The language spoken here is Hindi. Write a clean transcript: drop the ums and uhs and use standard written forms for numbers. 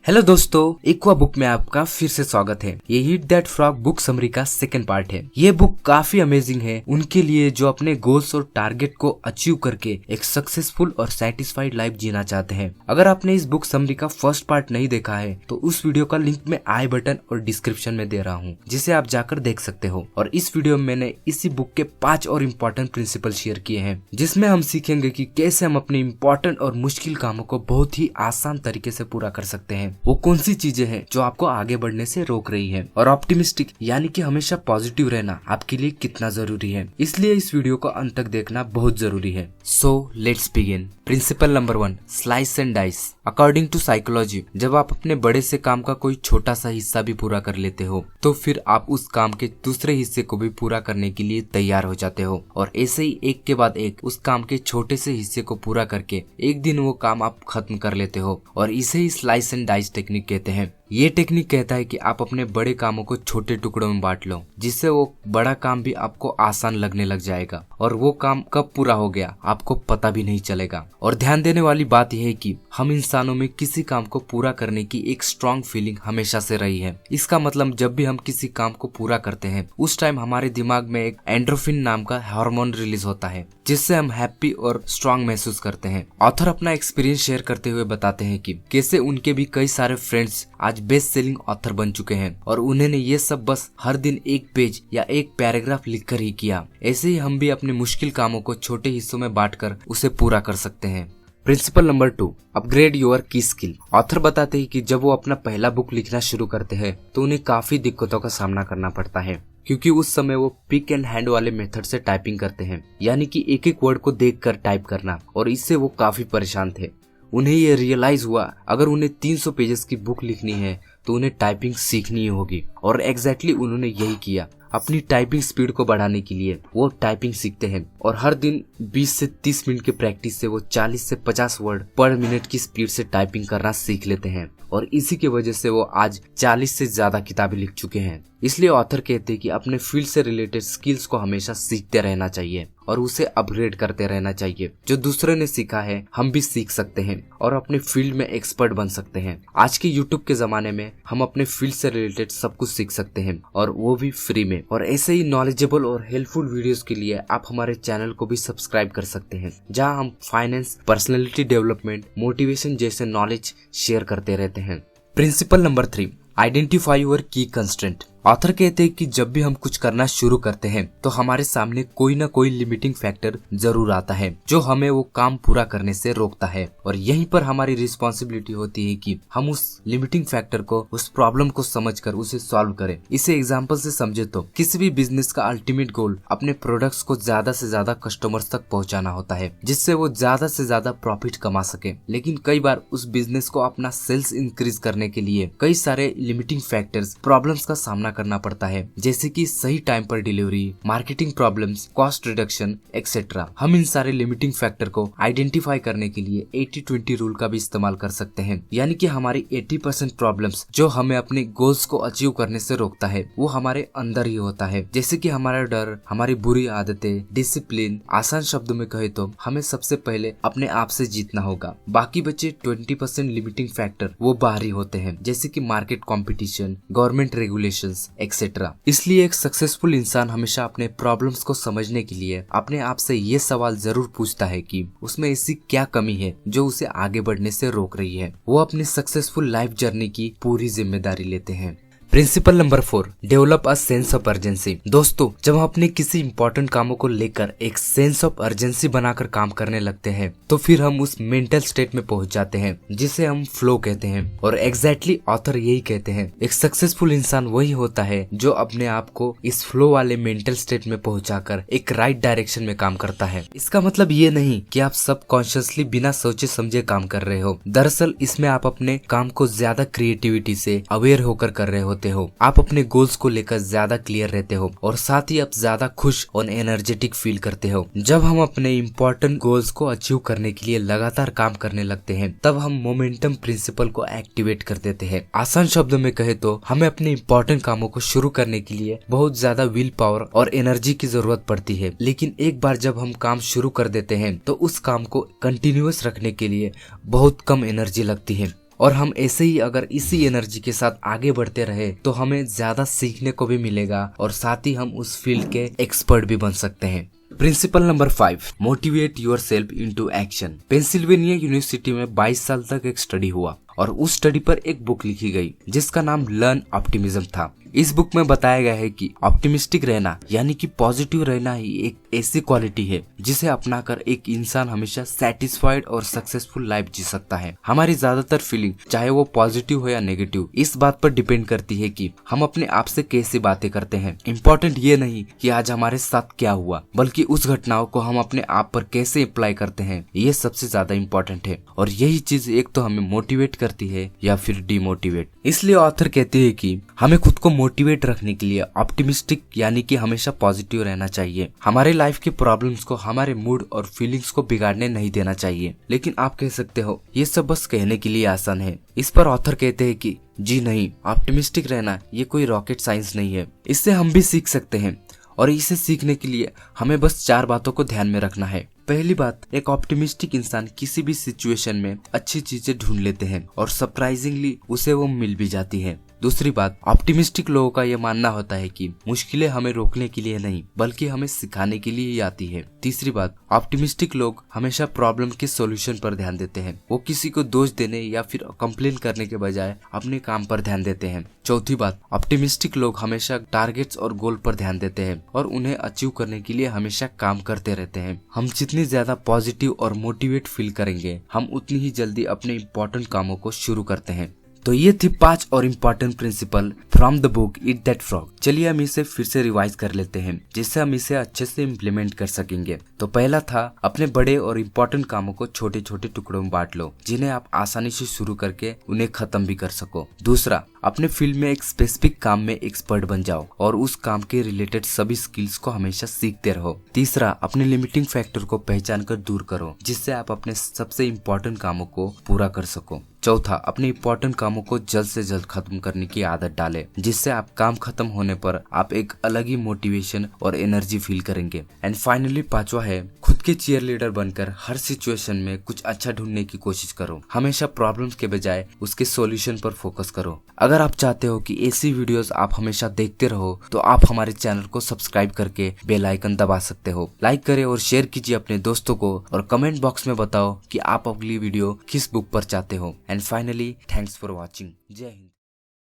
हेलो दोस्तों, एक्वा बुक में आपका फिर से स्वागत है। ये ईट दैट फ्रॉग बुक समरी का सेकंड पार्ट है। ये बुक काफी अमेजिंग है उनके लिए जो अपने गोल्स और टारगेट को अचीव करके एक सक्सेसफुल और सेटिस्फाइड लाइफ जीना चाहते हैं। अगर आपने इस बुक समरी का फर्स्ट पार्ट नहीं देखा है तो उस वीडियो का लिंक मैं आई बटन और डिस्क्रिप्शन में दे रहा हूँ, जिसे आप जाकर देख सकते हो। और इस वीडियो में मैंने इसी बुक के 5 और इम्पोर्टेंट प्रिंसिपल शेयर किए हैं, जिसमें हम सीखेंगे कि कैसे हम अपने इम्पोर्टेंट और मुश्किल कामों को बहुत ही आसान तरीके से पूरा कर सकते हैं। वो कौन सी चीजें हैं जो आपको आगे बढ़ने से रोक रही है, और ऑप्टिमिस्टिक यानी कि हमेशा पॉजिटिव रहना आपके लिए कितना जरूरी है। इसलिए इस वीडियो को अंत तक देखना बहुत जरूरी है। So let's begin. Principle number 1, slice and dice. According to psychology, जब आप अपने बड़े से काम का कोई छोटा सा हिस्सा भी पूरा कर लेते हो तो फिर आप उस काम के दूसरे हिस्से को भी पूरा करने के लिए तैयार हो जाते हो, और ऐसे ही एक के बाद एक उस काम के छोटे से हिस्से को पूरा करके एक दिन वो काम आप खत्म कर लेते हो, और इसे ही स्लाइस एंड डाइस टेक्निक कहते हैं। ये टेक्निक कहता है कि आप अपने बड़े कामों को छोटे टुकड़ों में बांट लो, जिससे वो बड़ा काम भी आपको आसान लगने लग जाएगा, और वो काम कब पूरा हो गया आपको पता भी नहीं चलेगा। और ध्यान देने वाली बात यह है कि हम इंसानों में किसी काम को पूरा करने की एक स्ट्रॉन्ग फीलिंग हमेशा से रही है। इसका मतलब जब भी हम किसी काम को पूरा करते हैं उस टाइम हमारे दिमाग में एक एंड्रोफिन नाम का हार्मोन रिलीज होता है, जिससे हम हैप्पी और स्ट्रॉन्ग महसूस करते हैं। ऑथर अपना एक्सपीरियंस शेयर करते हुए बताते हैं कि कैसे उनके भी कई सारे फ्रेंड्स आज बेस्ट सेलिंग ऑथर बन चुके हैं, और उन्होंने ये सब बस हर दिन एक पेज या एक पैराग्राफ लिखकर ही किया। ऐसे ही हम भी अपने मुश्किल कामों को छोटे हिस्सों में बांटकर उसे पूरा कर सकते हैं। प्रिंसिपल नंबर 2, अपग्रेड योर की स्किल। ऑथर बताते हैं कि जब वो अपना पहला बुक लिखना शुरू करते हैं तो उन्हें काफी दिक्कतों का सामना करना पड़ता है, क्योंकि उस समय वो पिक एंड हैंड वाले मेथड से टाइपिंग करते हैं, यानी कि एक एक वर्ड को देखकर टाइप करना, और इससे वो काफी परेशान थे। उन्हें ये रियलाइज हुआ अगर उन्हें 300 पेजेस की बुक लिखनी है तो उन्हें टाइपिंग सीखनी होगी, और एग्जैक्टली उन्होंने यही किया। अपनी टाइपिंग स्पीड को बढ़ाने के लिए वो टाइपिंग सीखते हैं, और हर दिन 20 से 30 मिनट के प्रैक्टिस से वो 40 से 50 वर्ड पर मिनट की स्पीड से टाइपिंग करना सीख लेते हैं, और इसी की वजह से वो आज 40 से ज्यादा किताबें लिख चुके हैं। इसलिए ऑथर कहते हैं कि अपने फील्ड से रिलेटेड स्किल्स को हमेशा सीखते रहना चाहिए और उसे अपग्रेड करते रहना चाहिए। जो दूसरे ने सीखा है हम भी सीख सकते हैं और अपने फील्ड में एक्सपर्ट बन सकते हैं। आज के यूट्यूब के जमाने में हम अपने फील्ड से रिलेटेड सब कुछ सीख सकते हैं, और वो भी फ्री में। और ऐसे ही नॉलेजेबल और हेल्पफुल वीडियोस के लिए आप हमारे चैनल को भी सब्सक्राइब कर सकते हैं, जहां हम फाइनेंस, पर्सनैलिटी डेवलपमेंट, मोटिवेशन जैसे नॉलेज शेयर करते रहते हैं। प्रिंसिपल नंबर 3, आइडेंटिफाई योर की कंस्ट्रेंट। ऑथर कहते हैं कि जब भी हम कुछ करना शुरू करते हैं तो हमारे सामने कोई ना कोई लिमिटिंग फैक्टर जरूर आता है जो हमें वो काम पूरा करने से रोकता है, और यहीं पर हमारी रिस्पॉन्सिबिलिटी होती है कि हम उस लिमिटिंग फैक्टर को, उस प्रॉब्लम को समझकर उसे सॉल्व करें। इसे एग्जांपल से समझे तो किसी भी बिजनेस का अल्टीमेट गोल अपने प्रोडक्ट्स को ज्यादा से ज्यादा कस्टमर्स तक पहुंचाना होता है, जिससे वो ज्यादा से ज्यादा प्रॉफिट कमा सके। लेकिन कई बार उस बिजनेस को अपना सेल्स इंक्रीज करने के लिए कई सारे लिमिटिंग फैक्टर्स, प्रॉब्लम्स का सामना करना पड़ता है, जैसे कि सही टाइम पर delivery, marketing problems, cost reduction etcetera. हम इन सारे लिमिटिंग फैक्टर को आइडेंटिफाई करने के लिए 80-20 रूल का भी इस्तेमाल कर सकते हैं, यानी कि हमारी 80% प्रॉब्लम्स जो हमें अपने गोल्स को अचीव करने से रोकता है वो हमारे अंदर ही होता है, जैसे कि हमारा डर, हमारी बुरी आदतें, डिसिप्लिन। आसान शब्दों में कहे तो हमें सबसे पहले अपने आप से जीतना होगा। बाकी बचे 20% लिमिटिंग फैक्टर वो बाहरी होते हैं, जैसे कि market competition, government regulations etcetera. इसलिए एक सक्सेसफुल इंसान हमेशा अपने प्रॉब्लम्स को समझने के लिए अपने आप से ये सवाल जरूर पूछता है कि उसमें ऐसी क्या कमी है जो उसे आगे बढ़ने से रोक रही है। वो अपनी सक्सेसफुल लाइफ जर्नी की पूरी जिम्मेदारी लेते हैं। Principle number 4, develop a sense of urgency. दोस्तों, जब हम अपने किसी इंपॉर्टेंट कामों को लेकर एक सेंस ऑफ अर्जेंसी बनाकर काम करने लगते हैं तो फिर हम उस मेंटल स्टेट में पहुंच जाते हैं जिसे हम फ्लो कहते हैं, और एग्जैक्टली ऑथर यही कहते हैं। एक सक्सेसफुल इंसान वही होता है जो अपने आप को इस फ्लो वाले मेंटल स्टेट में पहुंचाकर एक राइट डायरेक्शन में काम करता है। इसका मतलब ये नहीं कि आप सब कॉन्शियसली बिना सोचे समझे काम कर रहे हो। दरअसल इसमें आप अपने काम को ज्यादा क्रिएटिविटी से अवेयर होकर कर रहे होते हो। आप अपने गोल्स को लेकर ज्यादा क्लियर रहते हो, और साथ ही आप ज्यादा खुश और एनर्जेटिक फील करते हो। जब हम अपने इम्पोर्टेंट गोल्स को अचीव करने के लिए लगातार काम करने लगते हैं तब हम मोमेंटम प्रिंसिपल को एक्टिवेट कर देते हैं। आसान शब्दों में कहे तो हमें अपने इम्पोर्टेंट कामों को शुरू करने के लिए बहुत ज्यादा विल पावर और एनर्जी की जरूरत पड़ती है, लेकिन एक बार जब हम काम शुरू कर देते हैं तो उस काम को कंटिन्यूअस रखने के लिए बहुत कम एनर्जी लगती है। और हम ऐसे ही अगर इसी एनर्जी के साथ आगे बढ़ते रहे तो हमें ज्यादा सीखने को भी मिलेगा और साथ ही हम उस फील्ड के एक्सपर्ट भी बन सकते हैं। Principle number 5, motivate your self into action. Pennsylvania university में 22 साल तक एक स्टडी हुआ और उस स्टडी पर एक बुक लिखी गई जिसका नाम लर्न ऑप्टिमिज्म था। इस बुक में बताया गया है कि ऑप्टिमिस्टिक रहना यानी कि पॉजिटिव रहना ही एक ऐसी क्वालिटी है जिसे अपनाकर एक इंसान हमेशा सेटिस्फाइड और सक्सेसफुल लाइफ जी सकता है। हमारी ज्यादातर फीलिंग चाहे वो पॉजिटिव हो या नेगेटिव इस बात पर डिपेंड करती है कि हम अपने आप से कैसी बातें करते हैं। इम्पोर्टेंट ये नहीं कि आज हमारे साथ क्या हुआ बल्कि उस घटनाओं को हम अपने आप पर कैसे अप्लाई करते हैं, ये सबसे ज्यादा इम्पोर्टेंट है। और यही चीज एक तो हमें मोटिवेट करती है या फिर डिमोटिवेट। इसलिए ऑथर कहते हैं कि हमें खुद को मोटिवेट रखने के लिए ऑप्टिमिस्टिक यानी कि हमेशा पॉजिटिव रहना चाहिए। हमारे लाइफ के प्रॉब्लम्स को हमारे मूड और फीलिंग्स को बिगाड़ने नहीं देना चाहिए। लेकिन आप कह सकते हो ये सब बस कहने के लिए आसान है। इस पर ऑथर कहते हैं कि जी नहीं, ऑप्टिमिस्टिक रहना ये कोई रॉकेट साइंस नहीं है, इससे हम भी सीख सकते हैं। और इसे सीखने के लिए हमें बस 4 बातों को ध्यान में रखना है। पहली बात, एक ऑप्टिमिस्टिक इंसान किसी भी सिचुएशन में अच्छी चीजें ढूंढ लेते हैं और सरप्राइजिंगली उसे वो मिल भी जाती है। दूसरी बात, ऑप्टिमिस्टिक लोगों का ये मानना होता है कि मुश्किलें हमें रोकने के लिए नहीं बल्कि हमें सिखाने के लिए ही आती है। तीसरी बात, ऑप्टिमिस्टिक लोग हमेशा प्रॉब्लम के सॉल्यूशन पर ध्यान देते हैं। वो किसी को दोष देने या फिर कंप्लेन करने के बजाय अपने काम पर ध्यान देते हैं। चौथी बात, ऑप्टिमिस्टिक लोग हमेशा टारगेट्स और गोल पर ध्यान देते हैं और उन्हें अचीव करने के लिए हमेशा काम करते रहते हैं। हम जितनी ज्यादा पॉजिटिव और मोटिवेट फील करेंगे हम उतनी ही जल्दी अपने इम्पोर्टेंट कामों को शुरू करते हैं। तो ये थी 5 और important principle from the book eat that frog. चलिए हम इसे फिर से रिवाइज कर लेते हैं जिससे हम इसे अच्छे से इम्प्लीमेंट कर सकेंगे। तो पहला था, अपने बड़े और इम्पोर्टेंट कामों को छोटे छोटे टुकड़ों में बांट लो जिन्हें आप आसानी से शुरू करके उन्हें खत्म भी कर सको। दूसरा, अपने फील्ड में एक स्पेसिफिक काम में एक्सपर्ट बन जाओ और उस काम के रिलेटेड सभी स्किल्स को हमेशा सीखते रहो। तीसरा, अपने लिमिटिंग फैक्टर को पहचान कर दूर करो जिससे आप अपने सबसे इम्पोर्टेंट कामों को पूरा कर सको। चौथा, अपने इम्पोर्टेंट कामों को जल्द से जल्द खत्म करने की आदत डालें जिससे आप काम खत्म होने पर आप एक अलग ही मोटिवेशन और एनर्जी फील करेंगे। एंड फाइनली 5वां है, खुद के चीयर लीडर बनकर हर सिचुएशन में कुछ अच्छा ढूंढने की कोशिश करो। हमेशा प्रॉब्लम्स के बजाय उसके सॉल्यूशन पर फोकस करो। अगर आप चाहते हो कि ऐसी वीडियोस आप हमेशा देखते रहो तो आप हमारे चैनल को सब्सक्राइब करके बेल आइकन दबा सकते हो। लाइक करें और शेयर कीजिए अपने दोस्तों को और कमेंट बॉक्स में बताओ कि आप अगली वीडियो किस बुक पर चाहते हो। And finally thanks for watching. जय हिंद।